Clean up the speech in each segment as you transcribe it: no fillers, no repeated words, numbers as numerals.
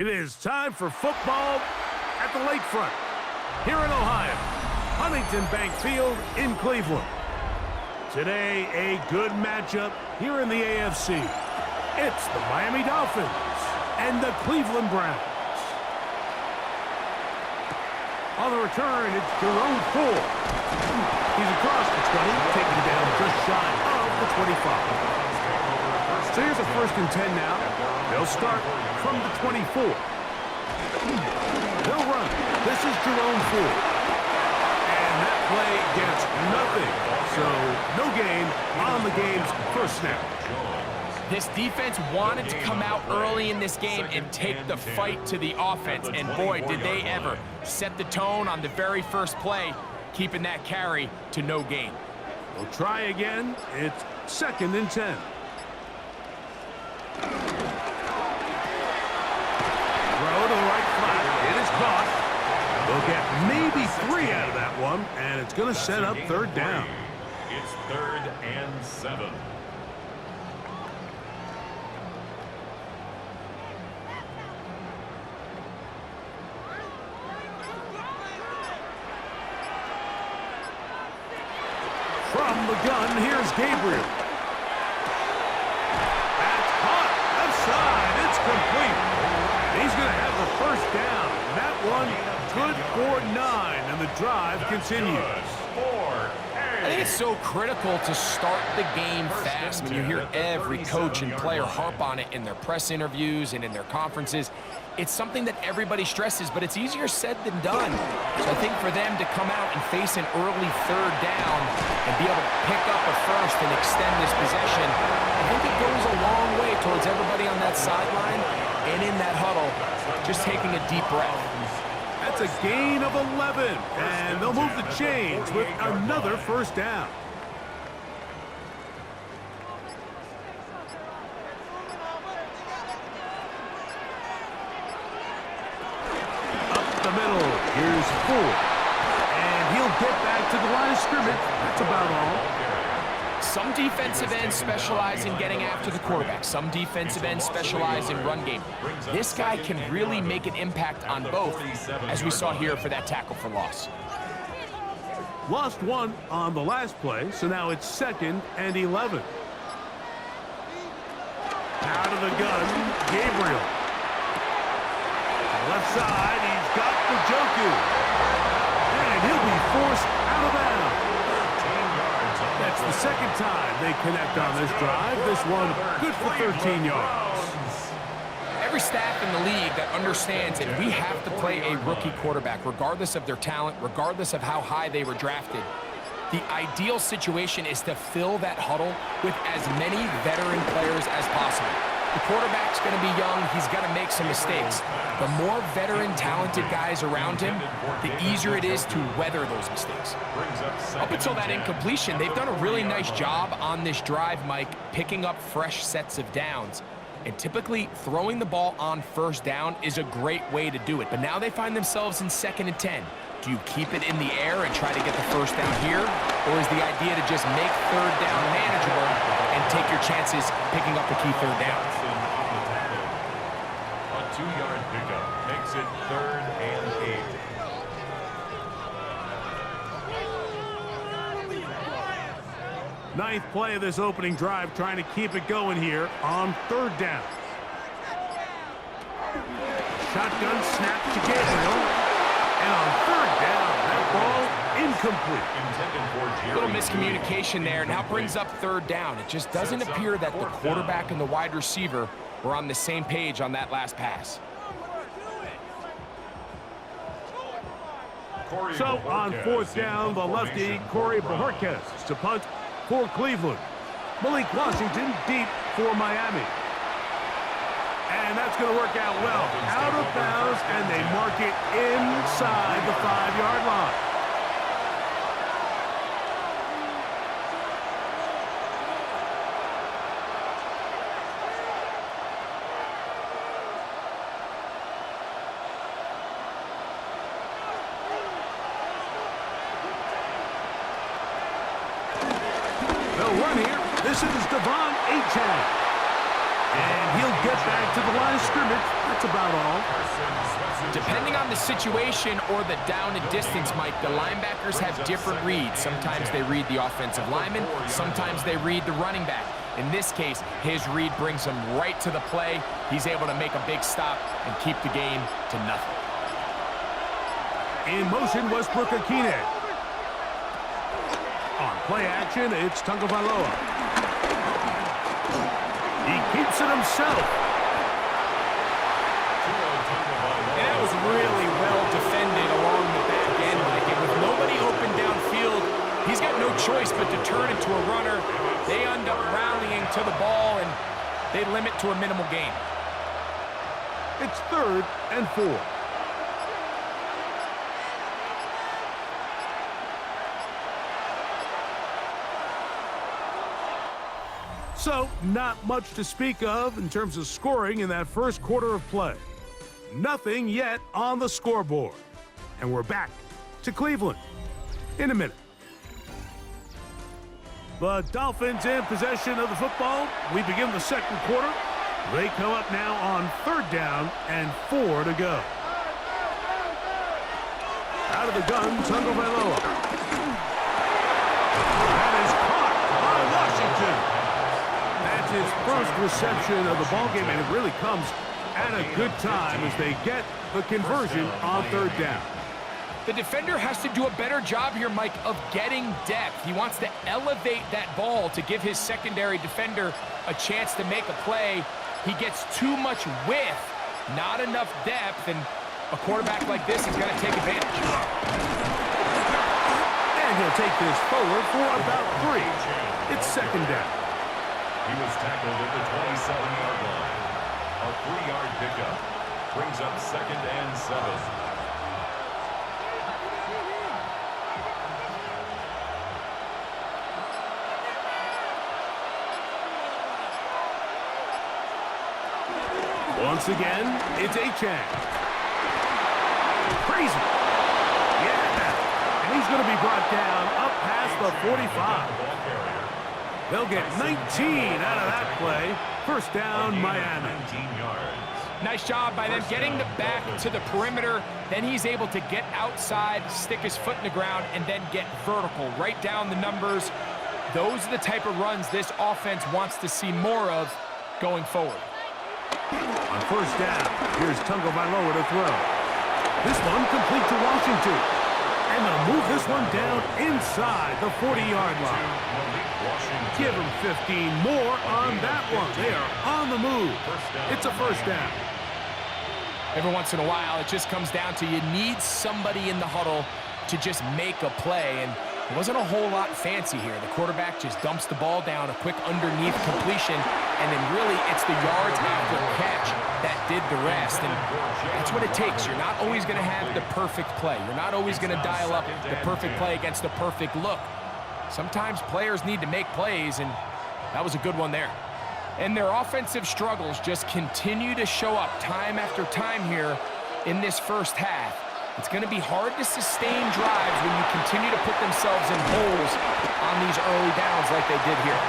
It is time for football at the lakefront here in Ohio, Huntington Bank Field in Cleveland. Today, a good matchup here in the AFC. It's the Miami Dolphins and the Cleveland Browns. On the return, it's Jerome Ford. He's across the 20, taken down just shy of the 25. So here's a 1st and 10 now. They'll start from the 24. They'll run. This is Jerome Ford. And that play gets nothing. So no gain on the game's first snap. This defense wanted to come out early in this game and take the fight to the offense. And boy, did they ever set the tone on the very first play, keeping that carry to no gain. We'll try again. It's 2nd and 10. Throw to the right flat. It is caught. They'll get maybe 3 out of that one, and it's going to set up 3rd down. It's 3rd and 7. From the gun, here's Gabriel. That's caught. Left side. It's complete. He's going to have the 1st down. That one good for 9, and the drive continues. I think it's so critical to start the game fast. When you hear every coach and player harp on it in their press interviews and in their conferences, it's something that everybody stresses, but it's easier said than done. So I think for them to come out and face an early 3rd down and be able to pick up a 1st and extend this possession, I think it goes a long way towards everybody on that sideline and in that huddle just taking a deep breath. That's a gain of 11, and they'll move the chains with another 1st down. Up the middle, here's Ford, and he'll get back to the line of scrimmage. That's about all. Some defensive ends specialize in getting after the quarterback. Some defensive ends specialize in run game. This guy can really make an impact on both, as we saw here for that tackle for loss. Lost 1 on the last play, so now it's 2nd and 11. Out of the gun, Gabriel. Left side, he's got the Njoku. And he'll be forced out of bounds. That's the 2nd time they connect on this drive. This one good for 13 yards. Every staff in the league that understands that we have to play a rookie quarterback, regardless of their talent, regardless of how high they were drafted. The ideal situation is to fill that huddle with as many veteran players as possible. The quarterback's going to be young. He's got to make some mistakes. The more veteran, talented guys around him, the easier it is to weather those mistakes. Up until that incompletion, they've done a really nice job on this drive, Mike, picking up fresh sets of downs. And typically, throwing the ball on 1st down is a great way to do it. But now they find themselves in 2nd and 10. Do you keep it in the air and try to get the 1st down here? Or is the idea to just make 3rd down manageable and take your chances picking up the key 3rd down? A 2-yard pickup makes it 3rd and 8. Ninth play of this opening drive, trying to keep it going here on 3rd down. Shotgun snap to Gabriel. And on 3rd down, that ball incomplete. A little miscommunication there. Now brings up 3rd down. It just doesn't appear that the quarterback and the wide receiver were on the same page on that last pass. So on 4th down, the lefty, Corey Bojorquez to punt for Cleveland. Malik Washington deep for Miami. And that's going to work out well. Out of bounds, and they mark it inside the 5-yard line. They'll run here. This is Devon Achane. And he'll get back to the line of scrimmage. That's about all. Depending on the situation or the down and distance, Mike, the linebackers have different reads. Sometimes they read the offensive lineman. Sometimes they read the running back. In this case, his read brings him right to the play. He's able to make a big stop and keep the game to nothing. In motion, Westbrook Akine. On play action, it's Tagovailoa. He keeps it himself. And that was really well defended along the back end, Mike. And with nobody open downfield, he's got no choice but to turn into a runner. They end up rallying to the ball, and they limit to a minimal gain. It's 3rd and 4. So, not much to speak of in terms of scoring in that first quarter of play. Nothing yet on the scoreboard. And we're back to Cleveland in a minute. The Dolphins in possession of the football. We begin the second quarter. They come up now on 3rd down and 4 to go. Out of the gun, Tagovailoa. That is caught by Washington. That's his first reception of the ballgame, and it really comes at a good time as they get the conversion on 3rd down. The defender has to do a better job here, Mike, of getting depth. He wants to elevate that ball to give his secondary defender a chance to make a play. He gets too much width, not enough depth, and a quarterback like this is going to take advantage. And he'll take this forward for about 3. It's 2nd down. He was tackled at the 27-yard line. A 3-yard pickup brings up 2nd and 7. Once again, it's Achane. Crazy. Yeah. And he's going to be brought down up past the 45. They'll get 19 out of that play. 1st down, Miami. 19 yards. Nice job by them getting the back to the perimeter. Then he's able to get outside, stick his foot in the ground, and then get vertical. Right down the numbers. Those are the type of runs this offense wants to see more of going forward. On 1st down, here's Tagovailoa to throw. This one complete to Washington. And they'll move this one down inside the 40-yard line. Give them 15 more on that one. They are on the move. It's a 1st down. Every once in a while, it just comes down to you need somebody in the huddle to just make a play. And it wasn't a whole lot fancy here. The quarterback just dumps the ball down, a quick underneath completion, and then really it's the yards after catch that did the rest. And that's what it takes. You're not always going to have the perfect play. You're not always going to dial up the perfect play against the perfect look. Sometimes players need to make plays, and that was a good one there. And their offensive struggles just continue to show up time after time here in this first half. It's going to be hard to sustain drives when you continue to put themselves in holes on these early downs like they did here.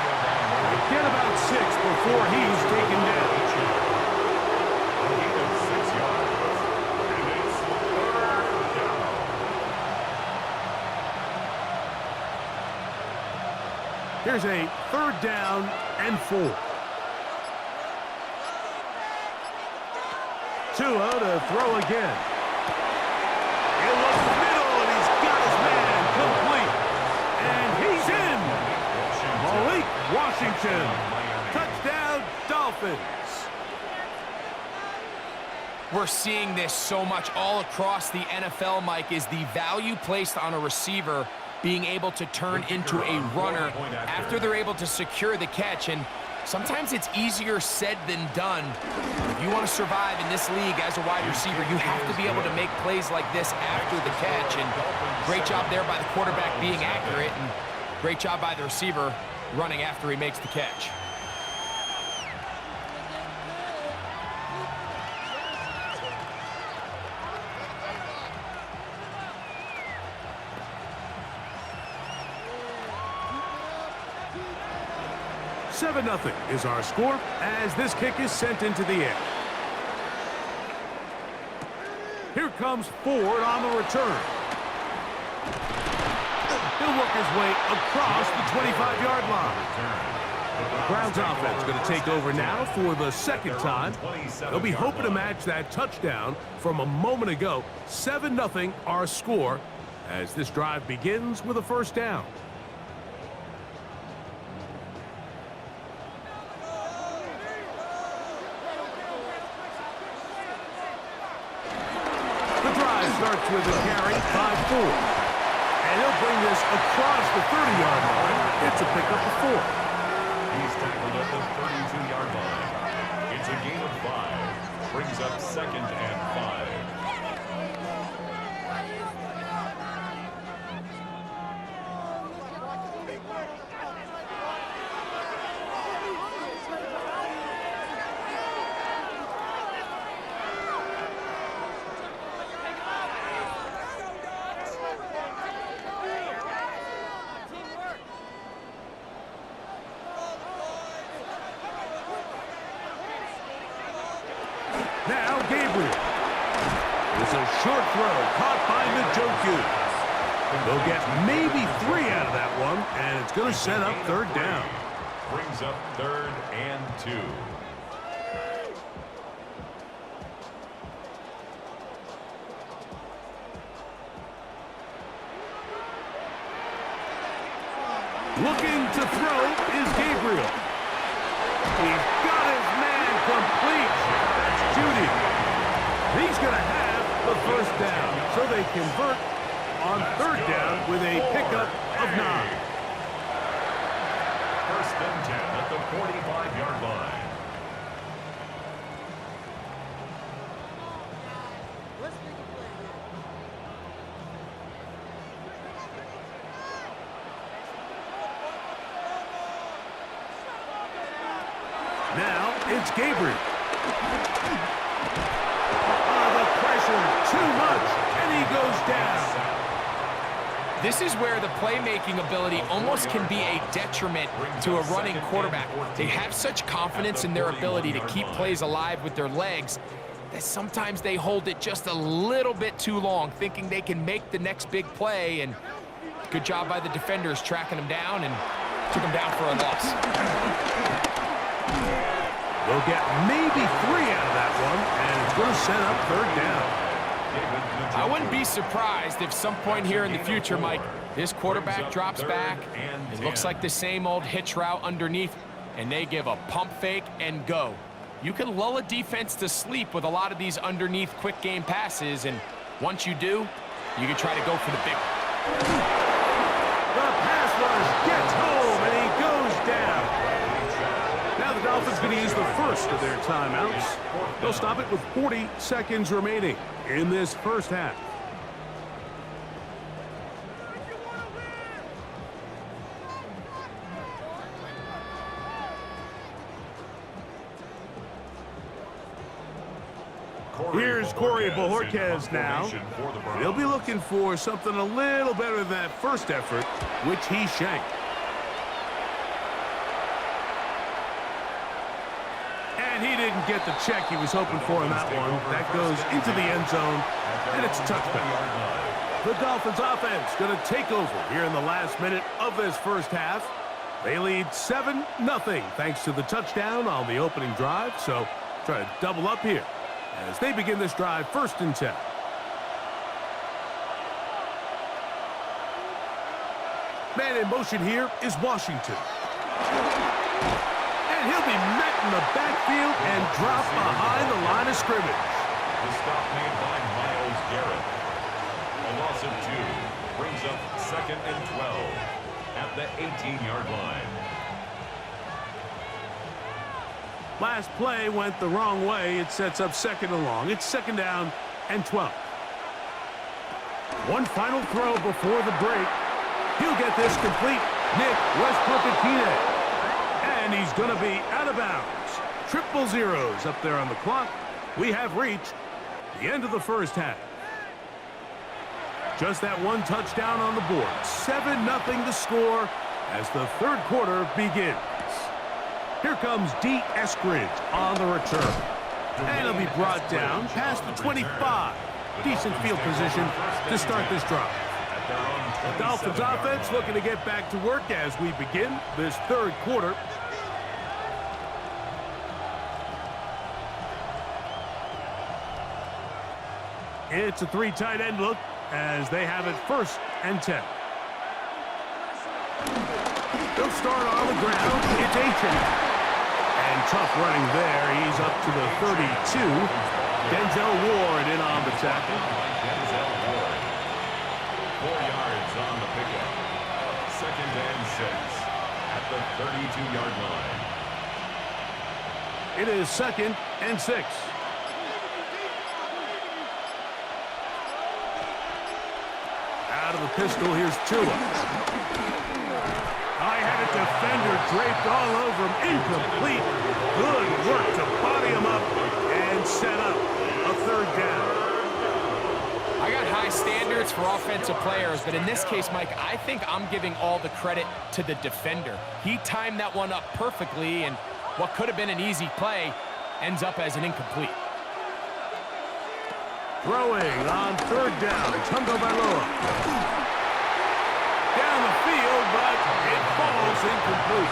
Get about 6 before he's taken down. Here's a 3rd down and 4. Tua to throw again. It was the middle, and he's got his man complete. And he's in. Malik Washington. Touchdown, Dolphins. We're seeing this so much all across the NFL, Mike, is the value placed on a receiver being able to turn into a runner after they're able to secure the catch. And sometimes it's easier said than done. If you want to survive in this league as a wide receiver, you have to be able to make plays like this after the catch. And great job there by the quarterback being accurate, and great job by the receiver running after he makes the catch. 7-0 is our score as this kick is sent into the air. Here comes Ford on the return. He'll work his way across the 25-yard line. Browns offense going to take over now for the second time. They'll be hoping to match that touchdown from a moment ago. 7-0 our score as this drive begins with a first down. The drive starts with a carry by Ford. And he'll bring this across the 30-yard line. It's a pickup of 4. He's tackled at the 32-yard line. It's a gain of 5. Brings up 2nd and 5. Now Gabriel. It's a short throw caught by Njoku. They'll get maybe 3 out of that one, and it's going to set up third down. Brings up 3rd and 2. Looking to throw is Gabriel. He's got his man complete. That's Judy. He's going to have the first down. So they convert on third down with a pickup of 9. 1st and 10 at the 45-yard line. Now it's Gabriel. The pressure, too much, and he goes down. This is where the playmaking ability almost can be a detriment to a running quarterback. They have such confidence in their ability to keep plays alive with their legs that sometimes they hold it just a little bit too long, thinking they can make the next big play. And good job by the defenders tracking him down and took him down for a loss. They'll get maybe 3 out of that one, and it's going to set up third down. I wouldn't be surprised if some point here in the future, Mike, this quarterback drops back. It looks like the same old hitch route underneath, and they give a pump fake and go. You can lull a defense to sleep with a lot of these underneath quick game passes, and once you do, you can try to go for the big one. The pass rush gets home, and he goes down. Now the Dolphins going to use the first of their timeouts. They'll stop it with 40 seconds remaining in this first half. Here's Corey Bojorquez now. He'll be looking for something a little better than that first effort, which he shanked. And he didn't get the check he was hoping for in that one. That goes into the end zone, and it's a touchdown. The Dolphins offense going to take over here in the last minute of this first half. They lead 7-0 thanks to the touchdown on the opening drive, so try to double up here as they begin this drive 1st and 10. Man in motion here is Washington. And he'll be met in the backfield and dropped behind the line of scrimmage. The stop made by Myles Garrett. A loss of 2 brings up 2nd and 12 at the 18-yard line. Last play went the wrong way. It sets up 2nd and long. It's 2nd down and 12. One final throw before the break. He'll get this complete. Nick Westbrook-Akine. And he's going to be out of bounds. Triple zeros up there on the clock. We have reached the end of the first half. Just that one touchdown on the board. 7-0 the score as the third quarter begins. Here comes D. Eskridge on the return. And he'll be brought down past the 25. Decent field position to start this drive. The Dolphins offense looking to get back to work as we begin this third quarter. It's a three tight end look as they have it 1st and 10. They'll start on the ground. It's Aiken. And tough running there. He's up to the 32. Denzel Ward in on the tackle. Denzel Ward. 4 yards on the pickup. 2nd and 6 at the 32-yard line. It is 2nd and 6. Out of the pistol, here's Tua. I had a defender draped all over him. Incomplete. Good work to body him up and set up a 3rd down. I got high standards for offensive players, but in this case, Mike, I think I'm giving all the credit to the defender. He timed that one up perfectly, and what could have been an easy play ends up as an incomplete. Throwing on 3rd down. Tungo Bailoa. Down the field, but it falls incomplete.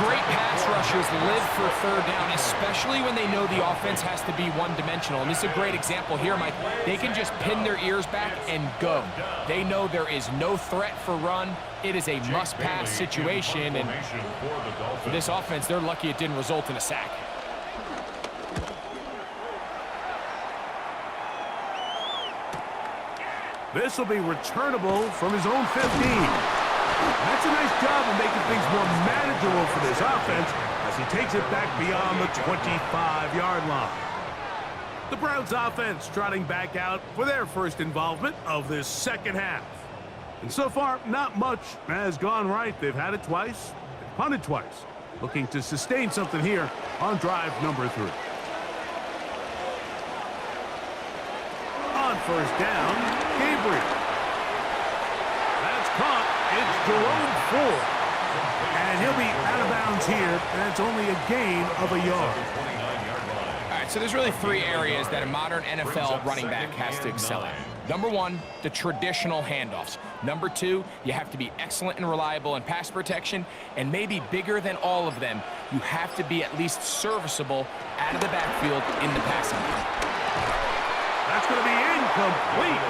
Great pass rushers live for 3rd down, especially when they know the offense has to be one-dimensional. And this is a great example here, Mike. They can just pin their ears back and go. They know there is no threat for run. It is a must-pass situation. And for this offense, they're lucky it didn't result in a sack. This will be returnable from his own 15. That's a nice job of making things more manageable for this offense as he takes it back beyond the 25-yard line. The Browns offense trotting back out for their first involvement of this 2nd half. And so far, not much has gone right. They've had it twice, and punted twice. Looking to sustain something here on drive number 3. On 1st down, Gabriel. That's caught. It's Jerome Ford. And he'll be out of bounds here, and it's only a gain of a yard. All right, so there's really 3 areas that a modern NFL running back has to excel at. Number 1, the traditional handoffs. Number 2, you have to be excellent and reliable in pass protection. And maybe bigger than all of them, you have to be at least serviceable out of the backfield in the passing game. That's going to be incomplete.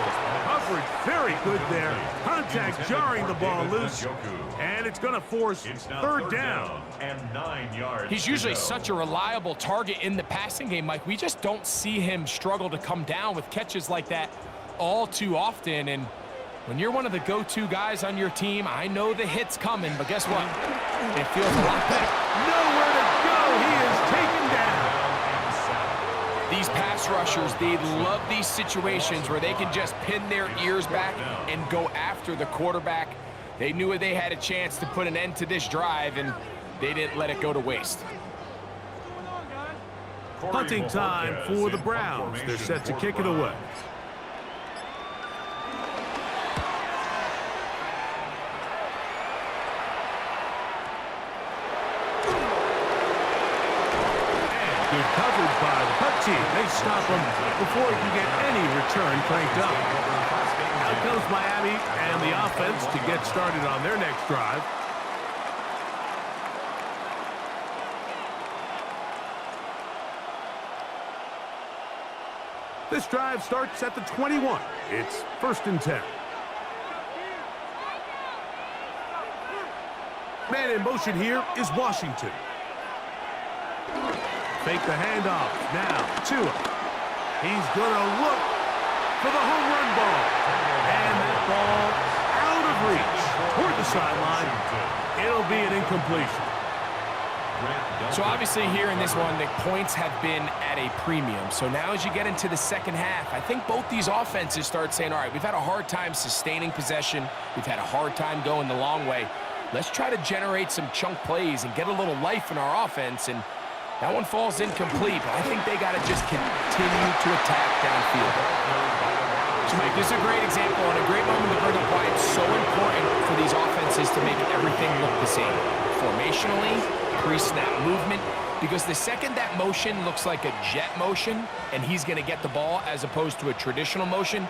Coverage very good there. Contact jarring the ball loose. And it's going to force 3rd down. And 9 yards. He's usually such a reliable target in the passing game, Mike. We just don't see him struggle to come down with catches like that all too often. And when you're one of the go-to guys on your team, I know the hit's coming, but guess what? It feels a lot better. Nowhere to go. He is taken down. These pass rushers, they love these situations where they can just pin their ears back and go after the quarterback. They knew they had a chance to put an end to this drive, and they didn't let it go to waste. Punting time for the Browns. They're set to kick it away. Good coverage by the punt team. They stop him before he can get any return cranked up. Out comes Miami and the offense to get started on their next drive. This drive starts at the 21. It's 1st and 10. Man in motion here is Washington. Fake the handoff. Now, Tua. He's going to look for the home run ball. And that ball out of reach toward the sideline. It'll be an incompletion. So obviously here in this one, the points have been at a premium. So now as you get into the 2nd half, I think both these offenses start saying, all right, we've had a hard time sustaining possession. We've had a hard time going the long way. Let's try to generate some chunk plays and get a little life in our offense. And that one falls incomplete, but I think they got to just continue to attack downfield. So, Mike, this is a great example and a great moment to bring up why it's so important for these offenses to make everything look the same. Formationally, pre-snap movement, because the second that motion looks like a jet motion and he's going to get the ball as opposed to a traditional motion,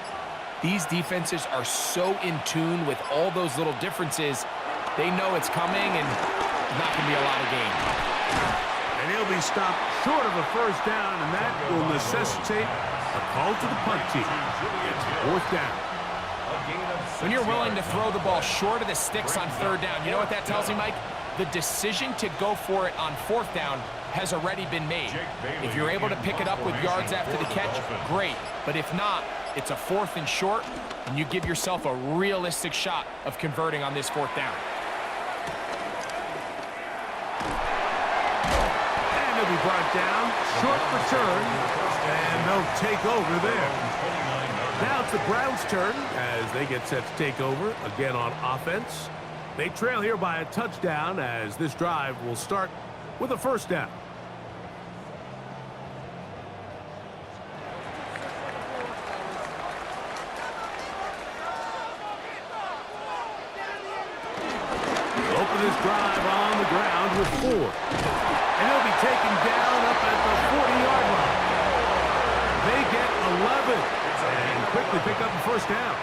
these defenses are so in tune with all those little differences. They know it's coming and not going to be a lot of gain. And he'll be stopped short of a first down, and that will necessitate a call to the punt team. It's fourth down. When you're willing to throw the ball short of the sticks on third down, you know what that tells me, Mike? The decision to go for it on fourth down has already been made. If you're able to pick it up with yards after the catch, great. But if not, it's a fourth and short, and you give yourself a realistic shot of converting on this fourth down. And he'll be brought down, short return, and they'll take over there. Now it's the Browns' turn as they get set to take over again on offense. They trail here by a touchdown as this drive will start with a first down. Open this drive on the ground with 4. And he'll be taken down up at the 40-yard line. They get 11 and quickly pick up the first down.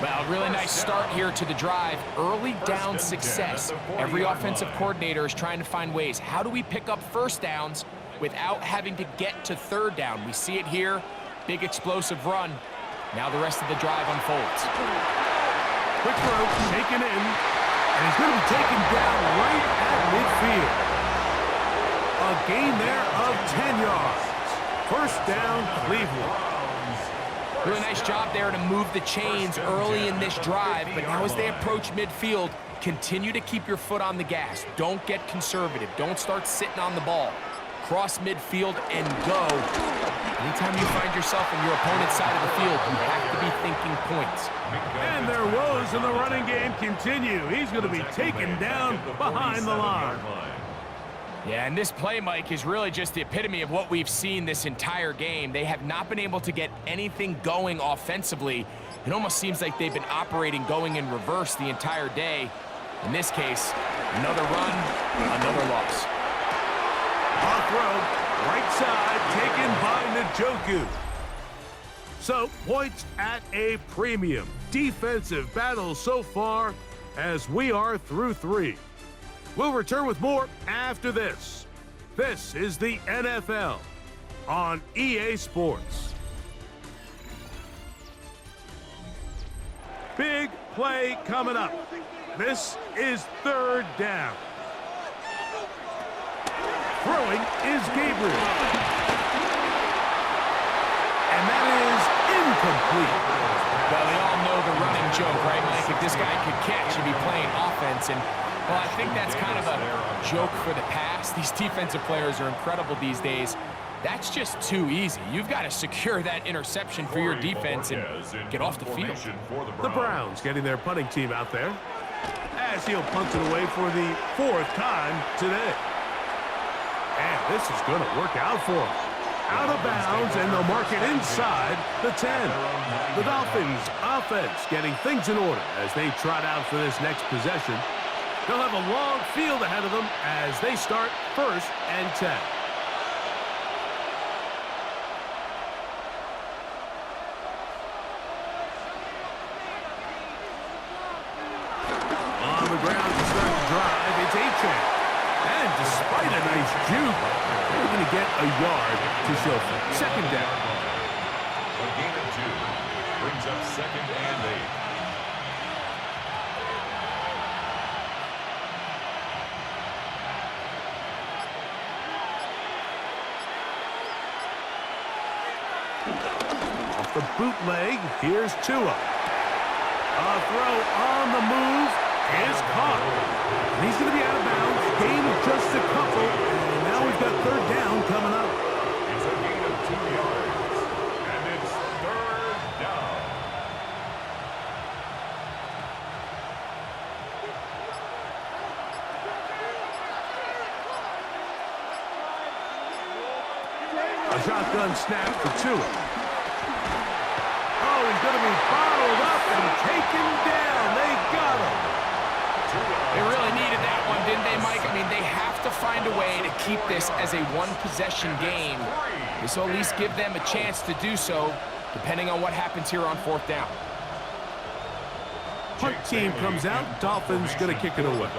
Well, really nice start here to the drive. Early down success. Every offensive coordinator is trying to find ways. How do we pick up first downs without having to get to third down? We see it here. Big explosive run. Now the rest of the drive unfolds. Quick throw, taken in, and he's going to be taken down right at midfield. A gain there of 10 yards. First down, Cleveland. Really nice job there to move the chains early in this drive, but now as they approach midfield, continue to keep your foot on the gas. Don't get conservative. Don't start sitting on the ball. Cross midfield and go. Anytime you find yourself on your opponent's side of the field, you have to be thinking points. And their woes in the running game continue. He's going to be taken down behind the line. Yeah, and this play, Mike, is really just the epitome of what we've seen this entire game. They have not been able to get anything going offensively. It almost seems like they've been operating going in reverse the entire day. In this case, another run, another loss. Off road, right side, taken by Njoku. So, points at a premium. Defensive battle so far as we are through 3. We'll return with more after this. This is the NFL on EA Sports. Big play coming up. This is third down. Throwing is Gabriel. And that is incomplete. Well, we all know the running joke, right, Mike? If this guy could catch, he'd be playing offense. And, well, I think that's kind of a joke for the past. These defensive players are incredible these days. That's just too easy. You've got to secure that interception for your defense and get off the field. The Browns getting their punting team out there as he'll punt it away for the 4th time today. And this is going to work out for him. Out of bounds, and they'll mark it inside the 10. The Dolphins offense getting things in order as they trot out for this next possession. They'll have a long field ahead of them as they start 1st and 10. On the ground to start the drive, it's A-Chain. And despite a nice juke, they're going to get a yard to show for it. Second down. A gain of 2 brings up 2nd and 8. Off the bootleg, here's Tua. A throw on the move is caught. And he's going to be out of bounds. Gain of just a couple. And now we've got third down coming up. It's a gain of 2 yards. And it's third down. A shotgun snap for Tua. Oh, he's going to be bottled up and taken down. They got him. They really needed that one, didn't they, Mike? I mean, they had find a way to keep this as a one-possession game. This will at least give them a chance to do so, depending on what happens here on 4th down. Punt team comes out. Dolphins going to kick it away.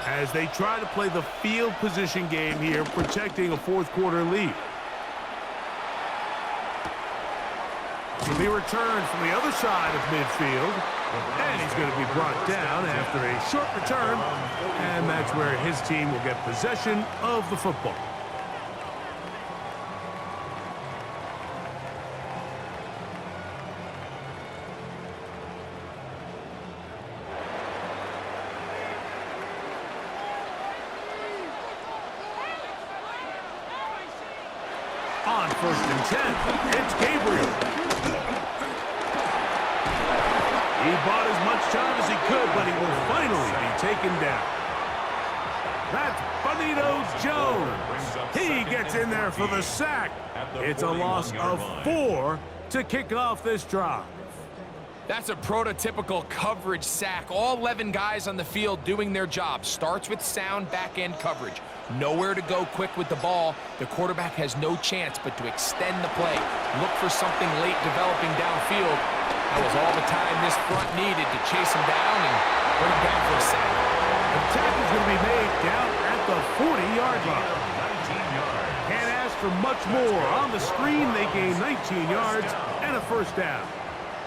As they try to play the field position game here, protecting a 4th quarter lead. Will be returned from the other side of midfield. And he's going to be brought down after a short return. And that's where his team will get possession of the football. On 1st and 10, it's Gabriel. He bought as much time as he could, but he will finally be taken down. That's Bonito Jones. He gets in there for the sack. It's a loss of 4 to kick off this drive. That's a prototypical coverage sack. All 11 guys on the field doing their job. Starts with sound back-end coverage. Nowhere to go quick with the ball. The quarterback has no chance but to extend the play. Look for something late developing downfield. That was all the time this front needed to chase him down and bring him down for a sack. The tackle's going to be made down at the 40-yard line. Can't ask for much more. On the screen, they gain 19 yards and a 1st down.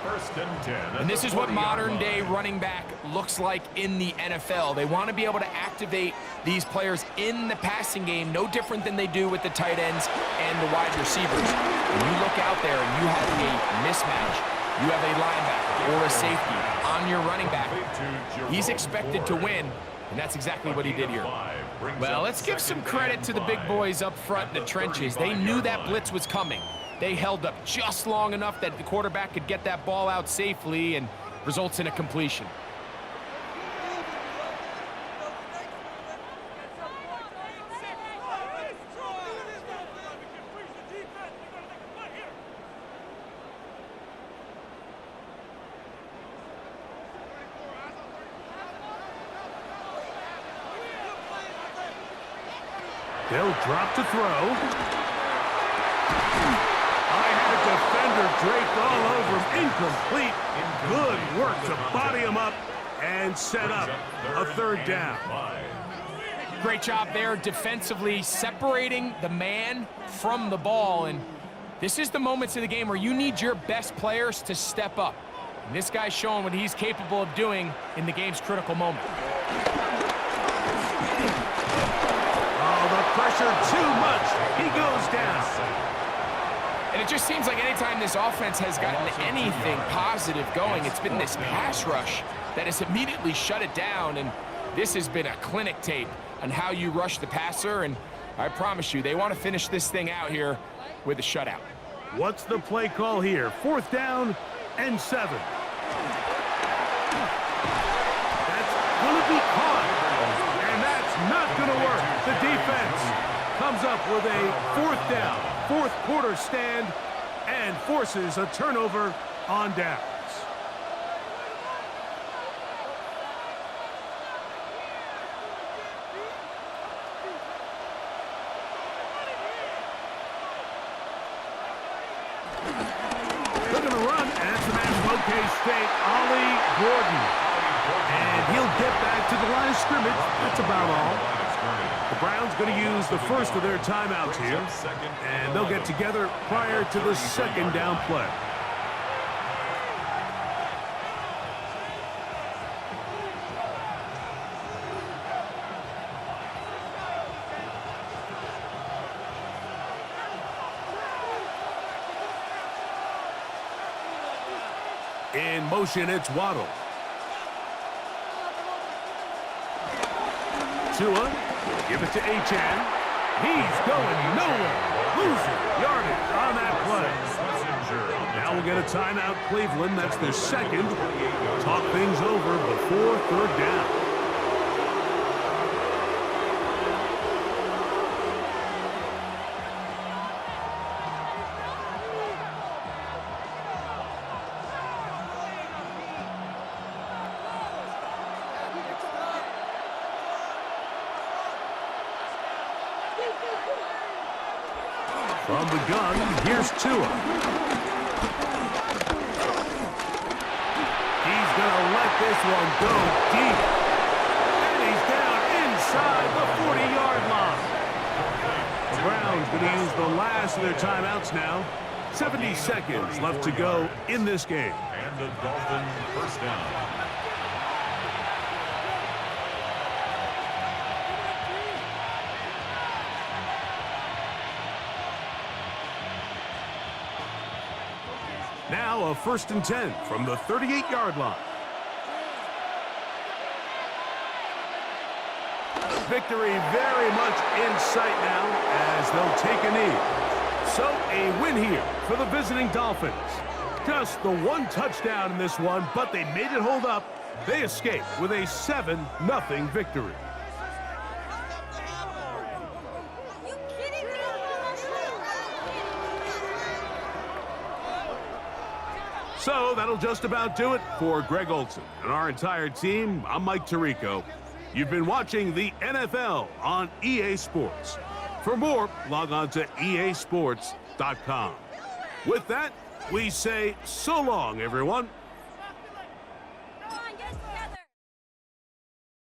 1st and 10. And this is what modern-day running back looks like in the NFL. They want to be able to activate these players in the passing game, no different than they do with the tight ends and the wide receivers. When you look out there and you have a mismatch, you have a linebacker or a safety on your running back, he's expected to win, and that's exactly what he did here. Well, let's give some credit to the big boys up front in the trenches. They knew that blitz was coming. They held up just long enough that the quarterback could get that ball out safely and results in a completion. They'll drop to throw. I had a defender draped all over him. Incomplete. Good work to body him up and set up a 3rd down. Great job there defensively, separating the man from the ball. And this is the moments of the game where you need your best players to step up. And this guy's showing what he's capable of doing in the game's critical moment. Pressure too much. He goes down. And it just seems like anytime this offense has gotten anything positive going, it's been this pass rush that has immediately shut it down. And this has been a clinic tape on how you rush the passer. And I promise you, they want to finish this thing out here with a shutout. What's the play call here? 4th down and 7. That's going to be caught. And that's not going to work. The defense comes up with a 4th down, 4th quarter stand, and forces a turnover on downs. They're going to run, and that's the man from OK State, Ollie Gordon. And he'll get back to the line of scrimmage. That's about all. The Browns going to use the first of their timeouts here, and they'll get together prior to the 2nd down play. In motion, it's Waddle. Tua, give it to Achane. He's going nowhere. Losing yardage on that play. Now we'll get a timeout, Cleveland. That's their 2nd. Talk things over before 3rd down. From the gun, here's Tua. He's going to let this one go deep. And he's down inside the 40-yard line. The Browns going to use the last of their timeouts now. 70 seconds left to go in this game. And the Dolphins first down. Now a 1st and 10 from the 38-yard line. Victory very much in sight now as they'll take a knee. So a win here for the visiting Dolphins. Just the one touchdown in this one, but they made it hold up. They escaped with a 7-0 victory. So that'll just about do it for Greg Olson and our entire team. I'm Mike Tirico. You've been watching the NFL on EA Sports. For more, log on to easports.com. With that, we say so long, everyone.